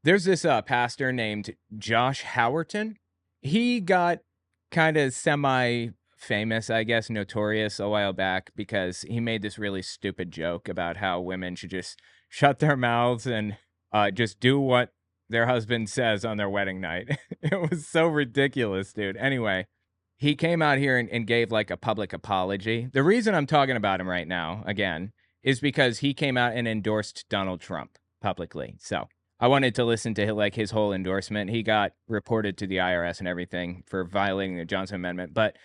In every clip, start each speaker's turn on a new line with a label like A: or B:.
A: There's this pastor named Josh Howton. He got kind of semi-famous, I guess, notorious a while back because he made this really stupid joke about how women should just shut their mouths and just do what their husband says on their wedding night. It was so ridiculous, dude. Anyway, he came out here and gave like a public apology. The reason I'm talking about him right now, again, is because he came out and endorsed Donald Trump publicly. So I wanted to listen to like his whole endorsement. He got reported to the IRS and everything for violating the Johnson Amendment. But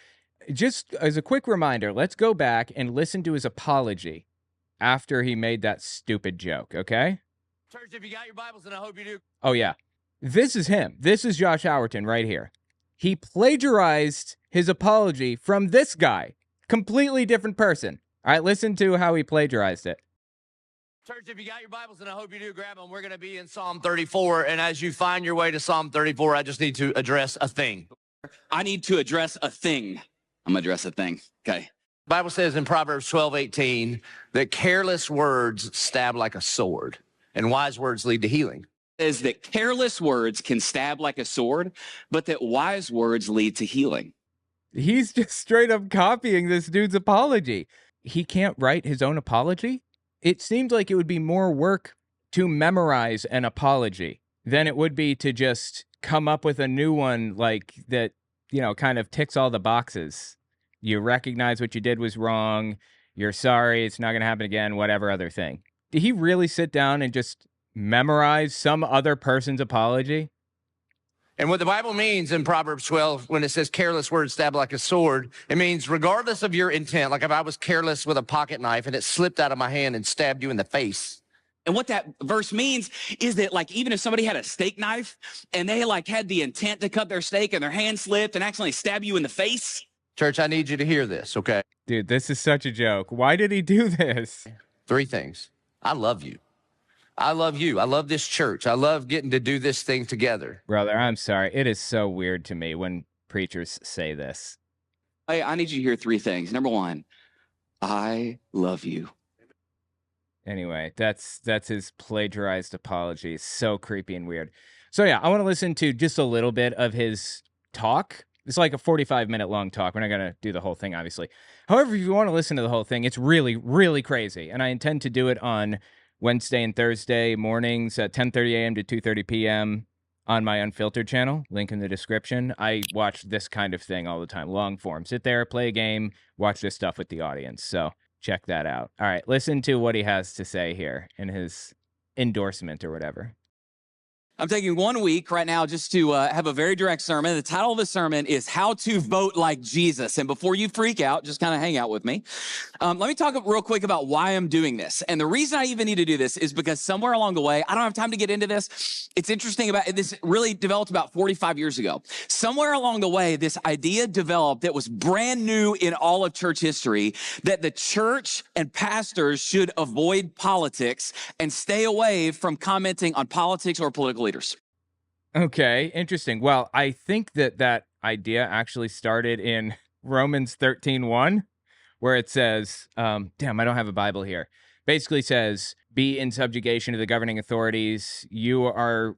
A: just as a quick reminder, let's go back and listen to his apology after he made that stupid joke, okay?
B: Church, if you got your Bibles, and I hope you do.
A: Oh, yeah. This is him. This is Josh Howton right here. He plagiarized his apology from this guy. Completely different person. All right, listen to how he plagiarized it.
B: Church, if you got your Bibles, and I hope you do, grab them. We're going to be in Psalm 34, and as you find your way to Psalm 34, I just need to address a thing.
C: I need to address a thing. I'm going to address a thing. Okay.
B: The Bible says in Proverbs 12:18 that careless words stab like a sword, and wise words lead to healing.
C: Is that careless words can stab like a sword, but that wise words lead to healing.
A: He's just straight up copying this dude's apology. He can't write his own apology? It seems like it would be more work to memorize an apology than it would be to just come up with a new one like that, you know, kind of ticks all the boxes. You recognize what you did was wrong. You're sorry. It's not going to happen again, whatever other thing. Did he really sit down and just memorize some other person's apology?
B: And what the Bible means in Proverbs 12, when it says careless words stab like a sword, it means regardless of your intent, like if I was careless with a pocket knife and it slipped out of my hand and stabbed you in the face.
C: And what that verse means is that, like, even if somebody had a steak knife and they like had the intent to cut their steak and their hand slipped and accidentally stab you in the face.
B: Church, I need you to hear this, okay?
A: Dude, this is such a joke. Why did he do this?
B: 3 things. I love you. I love you. I love this church. I love getting to do this thing together.
A: Brother, I'm sorry. It is so weird to me when preachers say this.
C: Hey, I need you to hear 3 things. Number 1, I love you.
A: Anyway, that's his plagiarized apology. So creepy and weird. So yeah, I want to listen to just a little bit of his talk. It's like a 45-minute long talk. We're not going to do the whole thing, obviously. However, if you want to listen to the whole thing, it's really, really crazy. And I intend to do it on Wednesday and Thursday mornings at 10:30 a.m. to 2:30 p.m. on my Unfiltered channel. Link in the description. I watch this kind of thing all the time. Long form. Sit there, play a game, watch this stuff with the audience. So check that out. All right, listen to what he has to say here in his endorsement or whatever.
C: I'm taking 1 week right now just to have a very direct sermon. The title of the sermon is How to Vote Like Jesus. And before you freak out, just kind of hang out with me. Let me talk real quick about why I'm doing this. And the reason I even need to do this is because somewhere along the way, I don't have time to get into this. It's interesting about it. This really developed about 45 years ago. Somewhere along the way, this idea developed that was brand new in all of church history, that the church and pastors should avoid politics and stay away from commenting on politics or political leaders.
A: Okay, interesting. Well, I think that idea actually started in Romans 13:1, where it says, damn, I don't have a Bible here. Basically says, be in subjugation to the governing authorities. You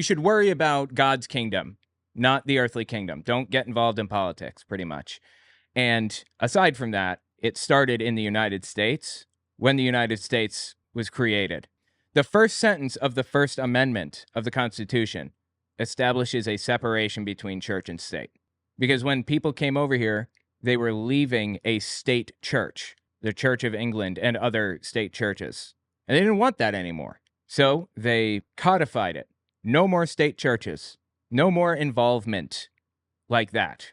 A: should worry about God's kingdom, not the earthly kingdom. Don't get involved in politics, pretty much. And aside from that, it started in the United States when the United States was created. The first sentence of the First Amendment of the Constitution establishes a separation between church and state. Because when people came over here, they were leaving a state church, the Church of England and other state churches. And they didn't want that anymore. So they codified it. No more state churches. No more involvement like that.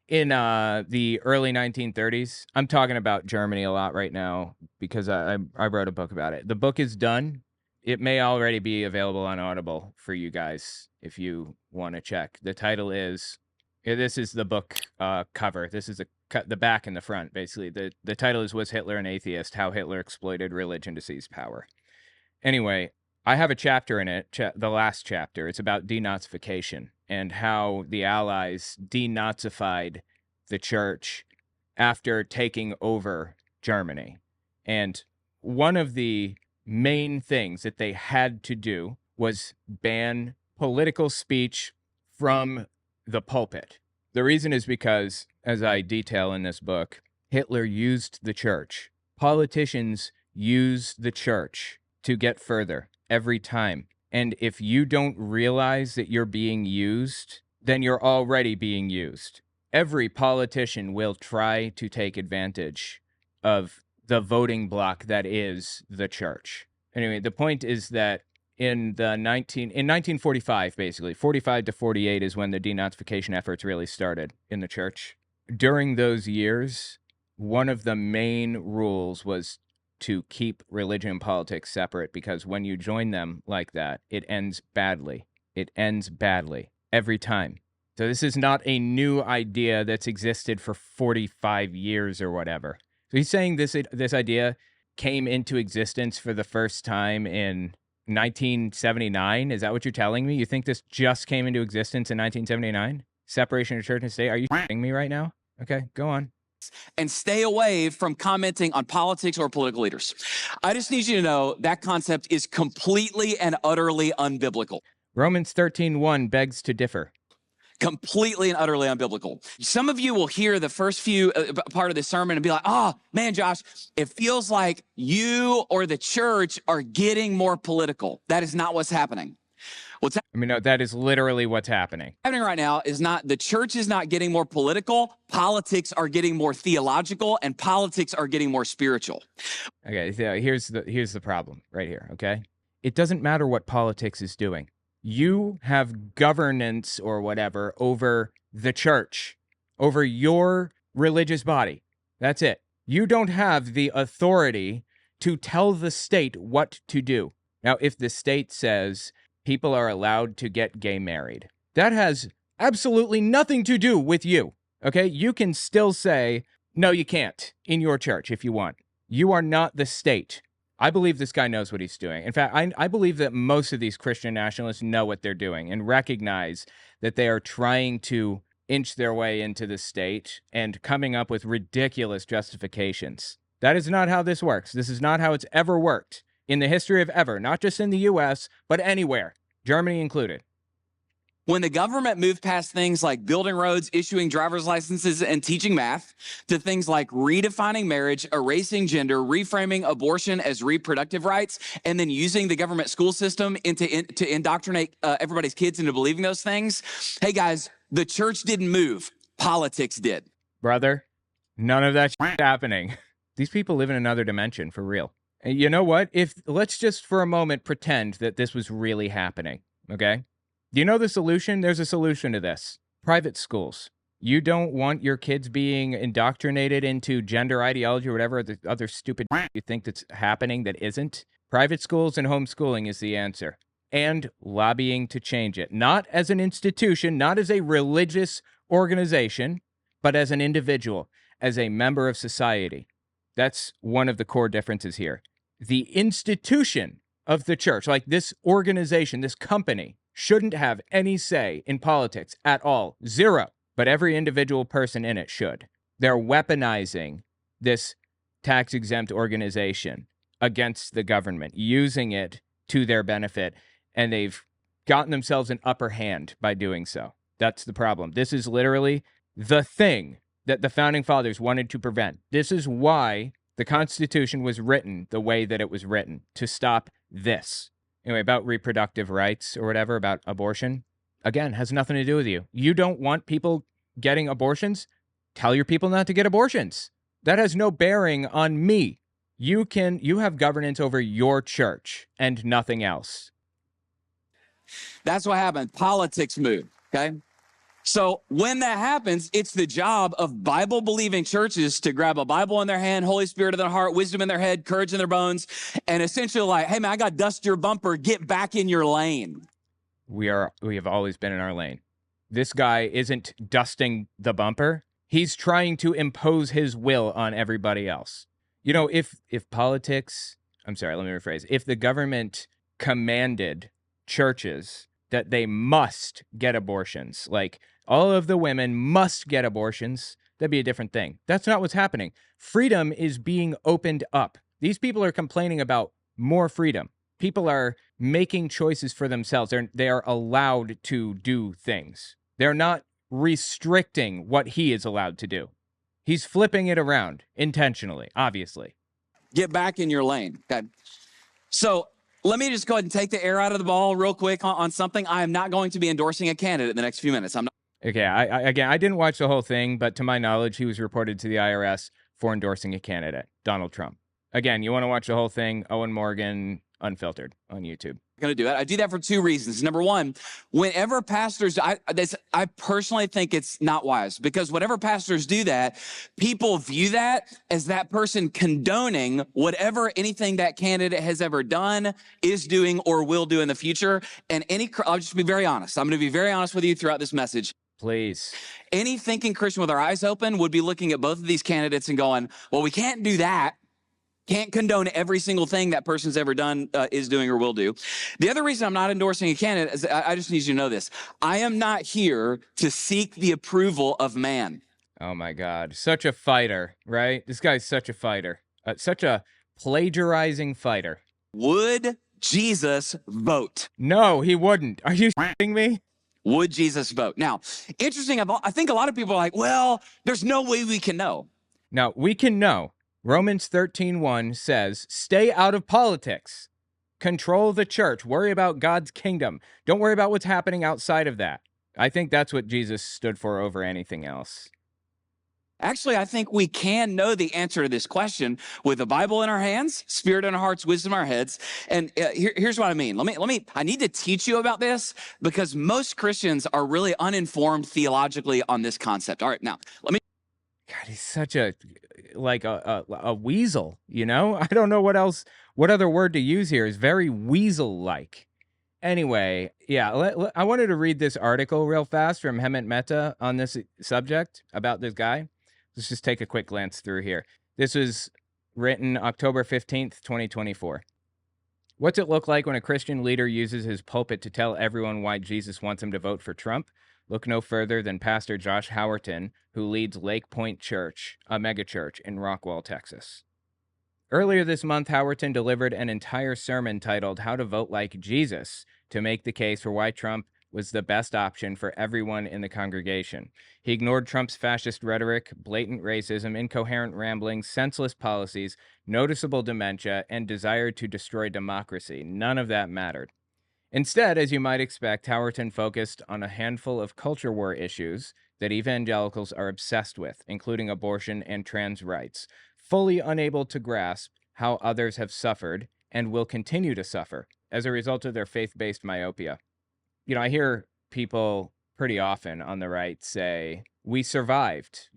A: In the early 1930s, I'm talking about Germany a lot right now because I wrote a book about it. The book is done. It may already be available on Audible for you guys if you want to check. The title is, this is the book cover. This is the back and the front, basically. The title is Was Hitler an Atheist? How Hitler Exploited Religion to Seize Power. Anyway, I have a chapter in it, the last chapter. It's about denazification and how the Allies denazified the church after taking over Germany. And one of the main things that they had to do was ban political speech from the pulpit. The reason is because, as I detail in this book, Hitler used the church. Politicians use the church to get further every time. And if you don't realize that you're being used, then you're already being used. Every politician will try to take advantage of the voting bloc that is the church. Anyway, the point is that in 1945, basically, 45 to 48 is when the denazification efforts really started in the church. During those years, one of the main rules was to keep religion and politics separate, because when you join them like that, it ends badly. It ends badly every time. So this is not a new idea that's existed for 45 years or whatever. So he's saying this idea came into existence for the first time in 1979. Is that what you're telling me? You think this just came into existence in 1979? Separation of church and state? Are you kidding me right now? Okay, go on.
C: And stay away from commenting on politics or political leaders. I just need you to know that concept is completely and utterly unbiblical.
A: Romans 13:1 begs to differ.
C: Completely and utterly unbiblical. Some of you will hear the first few part of the sermon and be like, oh, man, Josh, it feels like you or the church are getting more political. That is not what's happening.
A: No, that is literally what's happening.
C: Happening right now is not, the church is not getting more political. Politics are getting more theological, and politics are getting more spiritual.
A: Okay, so here's the problem right here, okay? It doesn't matter what politics is doing. You have governance or whatever over the church, over your religious body. That's it. You don't have the authority to tell the state what to do. Now, if the state says people are allowed to get gay married, that has absolutely nothing to do with you, okay? You can still say, no, you can't in your church if you want. You are not the state. I believe this guy knows what he's doing. In fact, I believe that most of these Christian nationalists know what they're doing and recognize that they are trying to inch their way into the state and coming up with ridiculous justifications. That is not how this works. This is not how it's ever worked in the history of ever, not just in the US, but anywhere, Germany included.
C: When the government moved past things like building roads, issuing driver's licenses, and teaching math, to things like redefining marriage, erasing gender, reframing abortion as reproductive rights, and then using the government school system to indoctrinate everybody's kids into believing those things, hey guys, the church didn't move. Politics did.
A: Brother, none of that shit happening. These people live in another dimension, for real. And you know what? Let's just for a moment pretend that this was really happening, okay? Do you know the solution? There's a solution to this. Private schools. You don't want your kids being indoctrinated into gender ideology or whatever the other stupid you think that's happening that isn't. Private schools and homeschooling is the answer. And lobbying to change it. Not as an institution, not as a religious organization, but as an individual, as a member of society. That's one of the core differences here. The institution of the church, like this organization, this company, shouldn't have any say in politics at all. Zero. But every individual person in it should. They're weaponizing this tax-exempt organization against the government, using it to their benefit, and they've gotten themselves an upper hand by doing so. That's the problem. This is literally the thing that the Founding Fathers wanted to prevent. This is why the Constitution was written the way that it was written, to stop this. Anyway, about reproductive rights or whatever, about abortion, again, has nothing to do with you. You don't want people getting abortions? Tell your people not to get abortions. That has no bearing on me. You have governance over your church and nothing else.
C: That's what happened. Politics moved, okay? So when that happens, it's the job of Bible-believing churches to grab a Bible in their hand, Holy Spirit in their heart, wisdom in their head, courage in their bones, and essentially like, hey man, I got to dust your bumper, get back in your lane. We
A: have always been in our lane. This guy isn't dusting the bumper. He's trying to impose his will on everybody else. You know, if politics, I'm sorry, let me rephrase. If the government commanded churches that they must get abortions, like all of the women must get abortions, that'd be a different thing. That's not what's happening. Freedom is being opened up. These people are complaining about more freedom. people are making choices for themselves. They are allowed to do things. They're not restricting what he is allowed to do. He's flipping it around intentionally, obviously.
C: Get back in your lane. Okay. So let me just go ahead and take the air out of the ball real quick on something. I am not going to be endorsing a candidate in the next few minutes. I'm not.
A: Okay, I didn't watch the whole thing, but to my knowledge, he was reported to the IRS for endorsing a candidate, Donald Trump. Again, you want to watch the whole thing, Owen Morgan, Unfiltered on YouTube.
C: Going to do it. I do that for two reasons. Number one, whenever pastors, I personally think it's not wise, because whenever pastors do that, people view that as that person condoning whatever anything that candidate has ever done, is doing, or will do in the future. And I'll just be very honest. I'm going to be very honest with you throughout this message.
A: Please.
C: Any thinking Christian with our eyes open would be looking at both of these candidates and going, well, we can't do that. Can't condone every single thing that person's ever done, is doing, or will do. The other reason I'm not endorsing a candidate is I just need you to know this. I am not here to seek the approval of man.
A: Oh my God. Such a fighter, right? This guy's such a fighter. Such a plagiarizing fighter.
C: Would Jesus vote?
A: No, he wouldn't. Are you kidding me?
C: Would Jesus vote? Now, interesting, I think a lot of people are like, well, there's no way we can know.
A: Now, we can know. Romans 13:1 says, stay out of politics. Control the church. Worry about God's kingdom. Don't worry about what's happening outside of that. I think that's what Jesus stood for over anything else.
C: Actually, I think we can know the answer to this question with the Bible in our hands, Spirit in our hearts, wisdom in our heads. And here's what I mean. I need to teach you about this, because most Christians are really uninformed theologically on this concept. All right, now,
A: God, he's such a weasel, you know? I don't know what other word to use here. Is very weasel-like. Anyway, yeah, I wanted to read this article real fast from Hemant Mehta on this subject about this guy. Let's just take a quick glance through here. This was written October 15th, 2024. What's it look like when a Christian leader uses his pulpit to tell everyone why Jesus wants him to vote for Trump? Look no further than Pastor Josh Howton, who leads Lake Point Church, a megachurch in Rockwall, Texas. Earlier this month, Howton delivered an entire sermon titled How to Vote Like Jesus to make the case for why Trump was the best option for everyone in the congregation. He ignored Trump's fascist rhetoric, blatant racism, incoherent ramblings, senseless policies, noticeable dementia, and desire to destroy democracy. None of that mattered. Instead, as you might expect, Howton focused on a handful of culture war issues that evangelicals are obsessed with, including abortion and trans rights, fully unable to grasp how others have suffered and will continue to suffer as a result of their faith-based myopia. You know, I hear people pretty often on the right say, we survived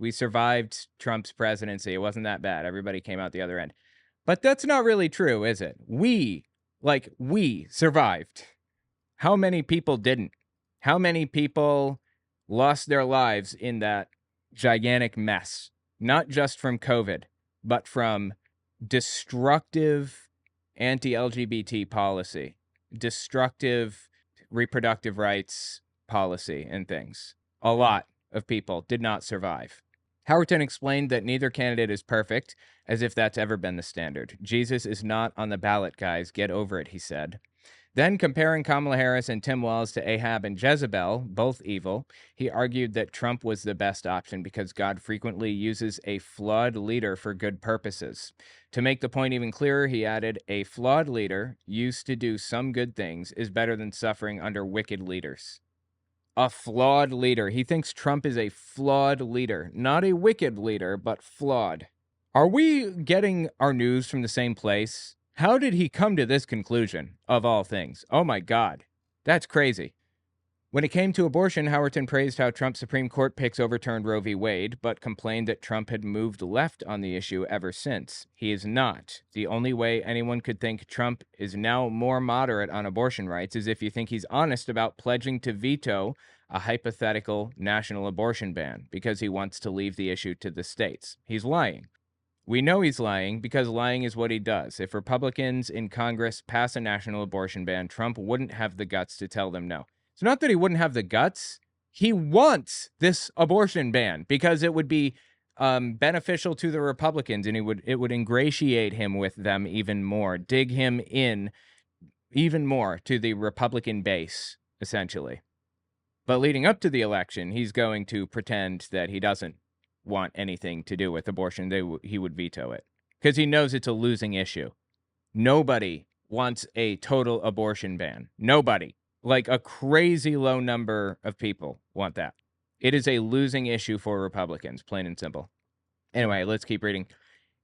A: Trump's presidency. It wasn't that bad. Everybody came out the other end. But that's not really true, is it? We survived. How many people didn't? How many people lost their lives in that gigantic mess? Not just from COVID, but from destructive anti-LGBT policy, destructive reproductive rights policy and things. A lot of people did not survive. Howton explained that neither candidate is perfect, as if that's ever been the standard. Jesus is not on the ballot, guys. Get over it, he said. Then, comparing Kamala Harris and Tim Walz to Ahab and Jezebel, both evil, he argued that Trump was the best option because God frequently uses a flawed leader for good purposes. To make the point even clearer, he added, a flawed leader used to do some good things is better than suffering under wicked leaders. A flawed leader. He thinks Trump is a flawed leader. Not a wicked leader, but flawed. Are we getting our news from the same place? How did he come to this conclusion, of all things? Oh my God, that's crazy. When it came to abortion, Howton praised how Trump's Supreme Court picks overturned Roe v. Wade, but complained that Trump had moved left on the issue ever since. He is not. The only way anyone could think Trump is now more moderate on abortion rights is if you think he's honest about pledging to veto a hypothetical national abortion ban because he wants to leave the issue to the states. He's lying. We know he's lying because lying is what he does. If Republicans in Congress pass a national abortion ban, Trump wouldn't have the guts to tell them no. It's not that he wouldn't have the guts. He wants this abortion ban because it would be beneficial to the Republicans, and it would ingratiate him with them even more, dig him in even more to the Republican base, essentially. But leading up to the election, he's going to pretend that he doesn't want anything to do with abortion. He would veto it because he knows it's a losing issue. Nobody wants a total abortion ban. Nobody. Like a crazy low number of people want that. It is a losing issue for Republicans, plain and simple. Anyway, let's keep reading.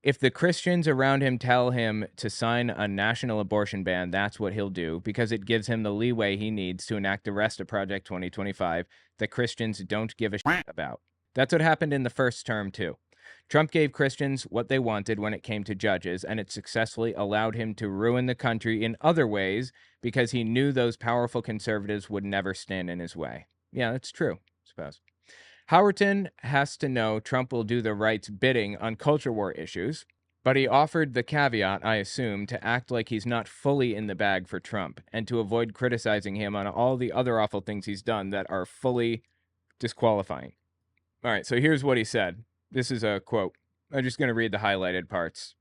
A: If the Christians around him tell him to sign a national abortion ban, that's what he'll do because it gives him the leeway he needs to enact the rest of Project 2025 that Christians don't give a shit about. That's what happened in the first term, too. Trump gave Christians what they wanted when it came to judges, and it successfully allowed him to ruin the country in other ways because he knew those powerful conservatives would never stand in his way. Yeah, that's true, I suppose. Howton has to know Trump will do the right's bidding on culture war issues, but he offered the caveat, I assume, to act like he's not fully in the bag for Trump and to avoid criticizing him on all the other awful things he's done that are fully disqualifying. All right, so here's what he said. This is a quote. I'm just going to read the highlighted parts.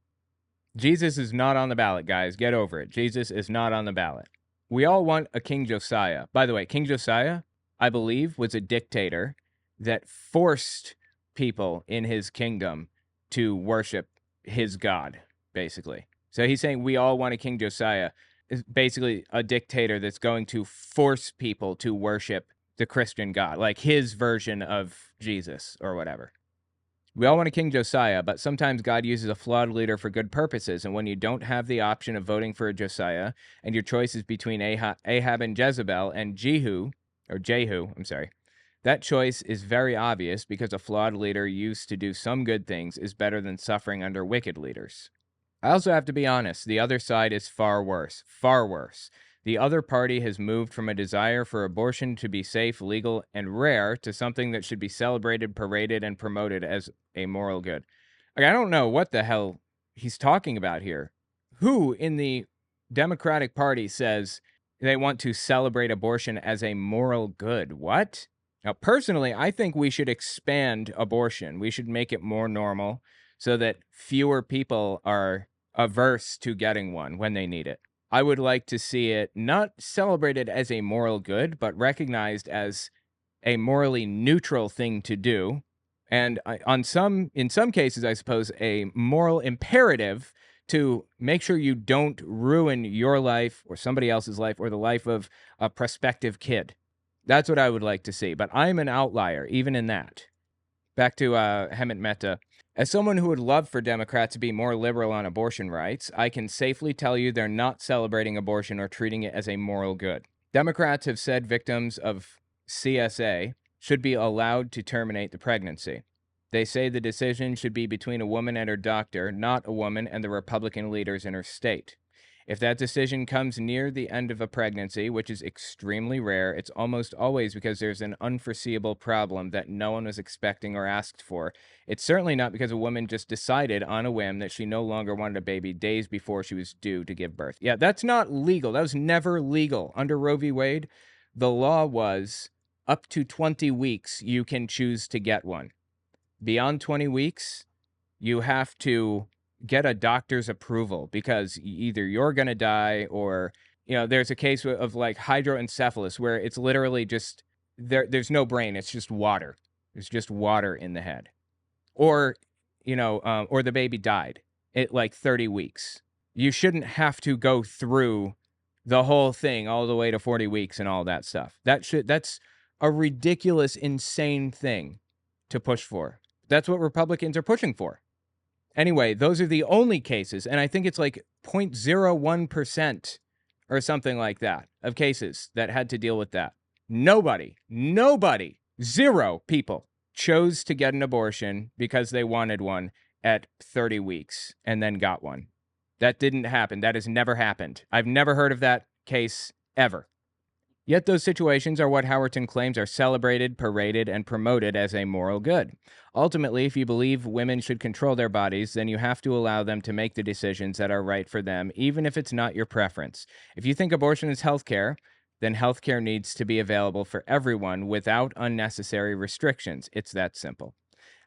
A: Jesus is not on the ballot, guys. Get over it. Jesus is not on the ballot. We all want a King Josiah. By the way, King Josiah, I believe, was a dictator that forced people in his kingdom to worship his God, basically. So he's saying we all want a King Josiah. Is basically a dictator that's going to force people to worship the Christian God, like his version of Jesus or whatever. We all want a King Josiah, but sometimes God uses a flawed leader for good purposes, and when you don't have the option of voting for a Josiah, and your choice is between Ahab and Jezebel and Jehu, that choice is very obvious because a flawed leader used to do some good things is better than suffering under wicked leaders. I also have to be honest, the other side is far worse, far worse. The other party has moved from a desire for abortion to be safe, legal, and rare to something that should be celebrated, paraded, and promoted as a moral good. Like, I don't know what the hell he's talking about here. Who in the Democratic Party says they want to celebrate abortion as a moral good? What? Now, personally, I think we should expand abortion. We should make it more normal so that fewer people are averse to getting one when they need it. I would like to see it not celebrated as a moral good, but recognized as a morally neutral thing to do. And in some cases, I suppose, a moral imperative to make sure you don't ruin your life or somebody else's life or the life of a prospective kid. That's what I would like to see. But I'm an outlier, even in that. Back to Hemant Mehta. As someone who would love for Democrats to be more liberal on abortion rights, I can safely tell you they're not celebrating abortion or treating it as a moral good. Democrats have said victims of CSA should be allowed to terminate the pregnancy. They say the decision should be between a woman and her doctor, not a woman and the Republican leaders in her state. If that decision comes near the end of a pregnancy, which is extremely rare, it's almost always because there's an unforeseeable problem that no one was expecting or asked for. It's certainly not because a woman just decided on a whim that she no longer wanted a baby days before she was due to give birth. Yeah, that's not legal. That was never legal. Under Roe v. Wade, the law was up to 20 weeks you can choose to get one. Beyond 20 weeks, you have to get a doctor's approval because either you're going to die or, there's a case of like hydroencephalus where it's literally just there's no brain. It's just water. There's just water in the head. Or, or the baby died at like 30 weeks. You shouldn't have to go through the whole thing all the way to 40 weeks and all that stuff. That's a ridiculous, insane thing to push for. That's what Republicans are pushing for. Anyway, those are the only cases, and I think it's like 0.01% or something like that of cases that had to deal with that. Nobody, 0 people chose to get an abortion because they wanted one at 30 weeks and then got one. That didn't happen. That has never happened. I've never heard of that case ever. Yet those situations are what Howton claims are celebrated, paraded, and promoted as a moral good. Ultimately, if you believe women should control their bodies, then you have to allow them to make the decisions that are right for them, even if it's not your preference. If you think abortion is healthcare, then healthcare needs to be available for everyone without unnecessary restrictions. It's that simple.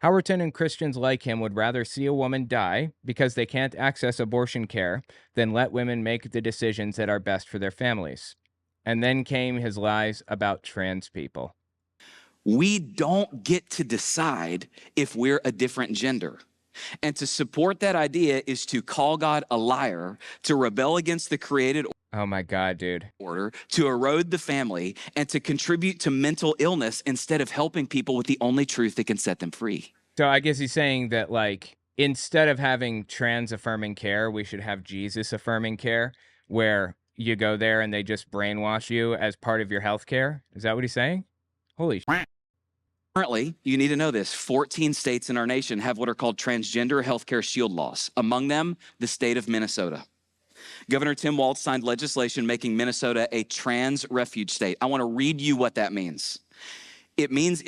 A: Howton and Christians like him would rather see a woman die because they can't access abortion care than let women make the decisions that are best for their families. And then came his lies about trans people.
C: We don't get to decide if we're a different gender. And to support that idea is to call God a liar, to rebel against the created
A: Oh my God, dude.
C: order, to erode the family, and to contribute to mental illness instead of helping people with the only truth that can set them free.
A: So I guess he's saying that, like, instead of having trans affirming care, we should have Jesus affirming care, where you go there and they just brainwash you as part of your health care. Is that what he's saying? Holy shit.
C: Currently, you need to know this, 14 states in our nation have what are called transgender healthcare shield laws. Among them, the state of Minnesota. Governor Tim Walz signed legislation making Minnesota a trans refuge state. I want to read you what that means. It means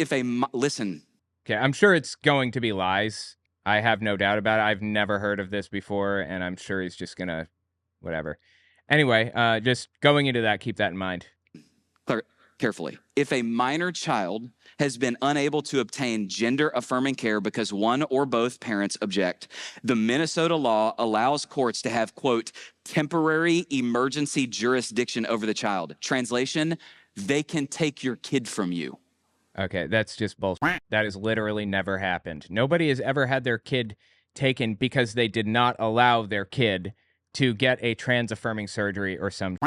C: listen.
A: Okay, I'm sure it's going to be lies. I have no doubt about it. I've never heard of this before, and I'm sure he's just gonna, whatever. Anyway, just going into that, keep that in mind.
C: Carefully. If a minor child has been unable to obtain gender affirming care because one or both parents object, the Minnesota law allows courts to have, quote, temporary emergency jurisdiction over the child. Translation, they can take your kid from you.
A: Okay, that's just bullshit. That has literally never happened. Nobody has ever had their kid taken because they did not allow their kid to get a trans affirming surgery or some.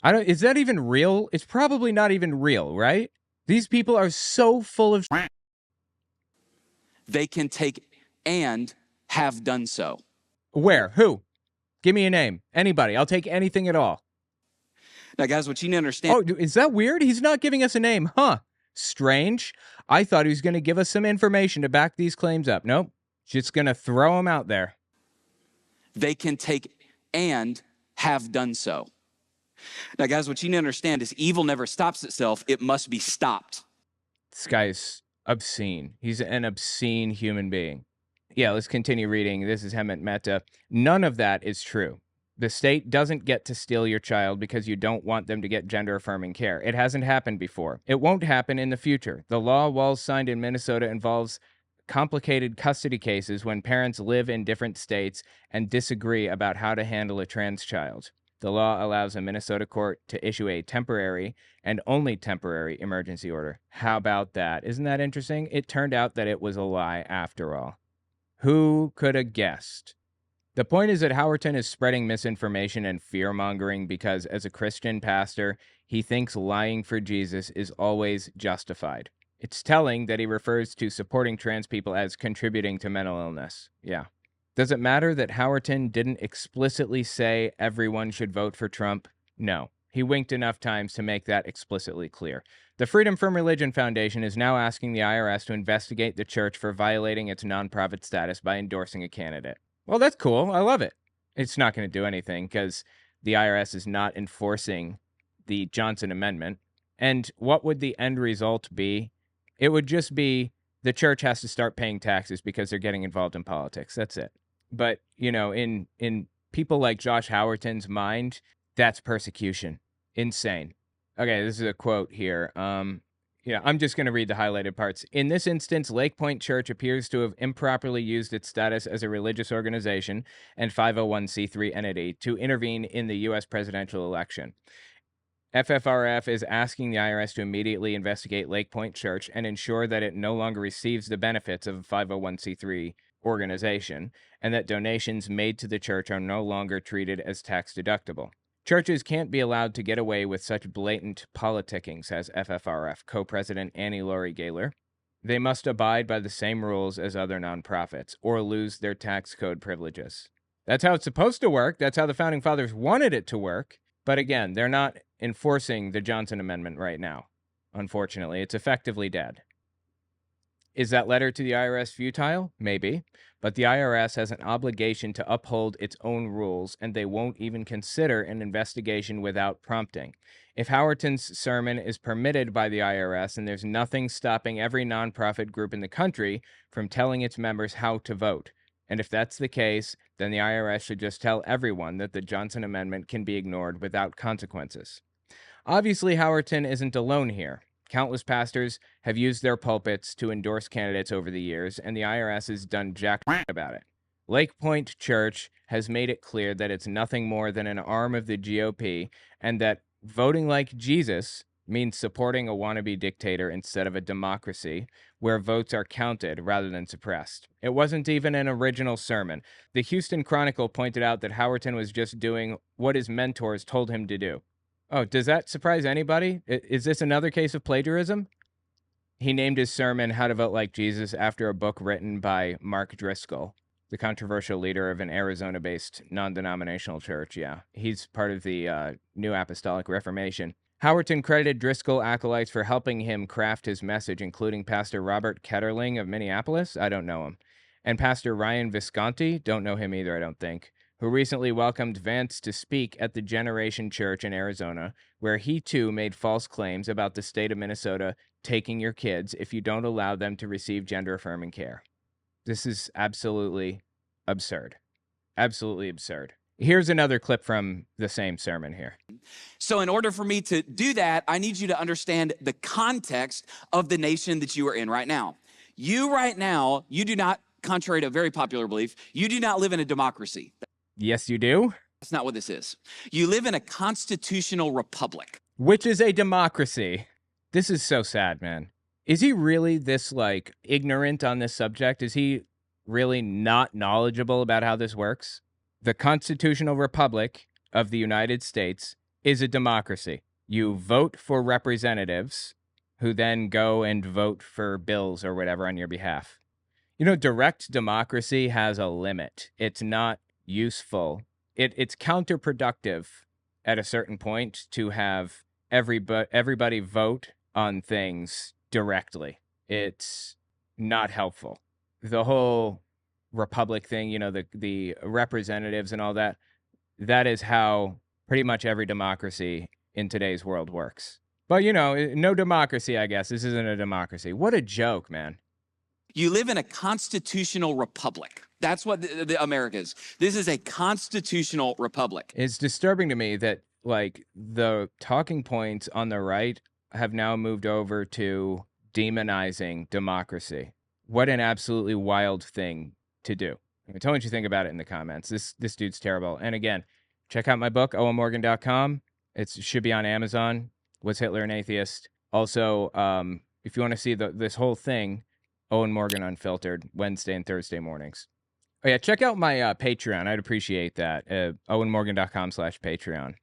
A: Is that even real? It's probably not even real, right? These people are so full of.
C: They can take and have done so.
A: Where? Who? Give me a name. Anybody. I'll take anything at all.
C: Now, guys, what you need to understand.
A: Oh, is that weird? He's not giving us a name, huh? Strange. I thought he was going to give us some information to back these claims up. Nope. Just going to throw them out there.
C: They can take and have done so. Now, guys, what you need to understand is evil never stops itself. It must be stopped.
A: This guy's obscene. He's an obscene human being. Yeah, let's continue reading. This is Hemant Mehta. None of that is true. The state doesn't get to steal your child because you don't want them to get gender-affirming care. It hasn't happened before. It won't happen in the future. The law Walz signed in Minnesota involves complicated custody cases when parents live in different states and disagree about how to handle a trans child. The law allows a Minnesota court to issue a temporary and only temporary emergency order. How about that? Isn't that interesting? It turned out that it was a lie after all. Who could have guessed? The point is that Howton is spreading misinformation and fear-mongering because, as a Christian pastor, he thinks lying for Jesus is always justified. It's telling that he refers to supporting trans people as contributing to mental illness. Yeah. Does it matter that Howton didn't explicitly say everyone should vote for Trump? No. He winked enough times to make that explicitly clear. The Freedom from Religion Foundation is now asking the IRS to investigate the church for violating its nonprofit status by endorsing a candidate. Well, that's cool. I love it. It's not going to do anything because the IRS is not enforcing the Johnson Amendment. And what would the end result be? It would just be the church has to start paying taxes because they're getting involved in politics. That's it. But, you know, in people like Josh Howton's mind, that's persecution. Insane. Okay, this is a quote here. I'm just going to read the highlighted parts. In this instance, Lake Point Church appears to have improperly used its status as a religious organization and 501c3 entity to intervene in the U.S. presidential election. FFRF is asking the IRS to immediately investigate Lake Point Church and ensure that it no longer receives the benefits of a 501c3 organization and that donations made to the church are no longer treated as tax deductible. Churches can't be allowed to get away with such blatant politicking, says FFRF co-president Annie Laurie Gaylor. They must abide by the same rules as other nonprofits or lose their tax code privileges. That's how it's supposed to work. That's how the Founding Fathers wanted it to work. But again, they're not enforcing the Johnson Amendment right now. Unfortunately, it's effectively dead. Is that letter to the IRS futile? Maybe. But the IRS has an obligation to uphold its own rules, and they won't even consider an investigation without prompting. If Howton's sermon is permitted by the IRS, and there's nothing stopping every nonprofit group in the country from telling its members how to vote. And if that's the case, then the IRS should just tell everyone that the Johnson Amendment can be ignored without consequences. Obviously, Howton isn't alone here. Countless pastors have used their pulpits to endorse candidates over the years, and the IRS has done jack about it. Lake Point Church has made it clear that it's nothing more than an arm of the GOP, and that voting like Jesus means supporting a wannabe dictator instead of a democracy where votes are counted rather than suppressed. It wasn't even an original sermon. The Houston Chronicle pointed out that Howton was just doing what his mentors told him to do. Oh, does that surprise anybody? Is this another case of plagiarism? He named his sermon How to Vote Like Jesus after a book written by Mark Driscoll, the controversial leader of an Arizona-based non-denominational church. Yeah, he's part of the New Apostolic Reformation. Howton credited Driscoll acolytes for helping him craft his message, including Pastor Robert Ketterling of Minneapolis. I don't know him. And Pastor Ryan Visconti. Don't know him either, I don't think. Who recently welcomed Vance to speak at the Generation Church in Arizona, where he too made false claims about the state of Minnesota taking your kids if you don't allow them to receive gender-affirming care. This is absolutely absurd. Absolutely absurd. Here's another clip from the same sermon here.
C: So in order for me to do that, I need you to understand the context of the nation that you are in right now. You right now, you do not, contrary to a very popular belief, you do not live in a democracy.
A: Yes, you do.
C: That's not what this is. You live in a constitutional republic.
A: Which is a democracy. This is so sad, man. Is he really this, like, ignorant on this subject? Is he really not knowledgeable about how this works? The constitutional republic of the United States is a democracy. You vote for representatives who then go and vote for bills or whatever on your behalf. You know, direct democracy has a limit. It's not useful. It's counterproductive at a certain point to have everybody vote on things directly. It's not helpful. The whole republic thing, you know, the representatives and all that, that is how pretty much every democracy in today's world works. But, you know, no democracy, I guess. This isn't a democracy. What a joke, man.
C: You live in a constitutional republic. That's what the America is. This is a constitutional republic.
A: It's disturbing to me that, like, the talking points on the right have now moved over to demonizing democracy. What an absolutely wild thing to do. Tell me what you think about it in the comments. This dude's terrible. And again, check out my book, owenmorgan.com. It should be on Amazon. Was Hitler an Atheist? Also, if you want to see this whole thing, Owen Morgan Unfiltered, Wednesday and Thursday mornings. Oh yeah, check out my Patreon. I'd appreciate that. owenmorgan.com/Patreon.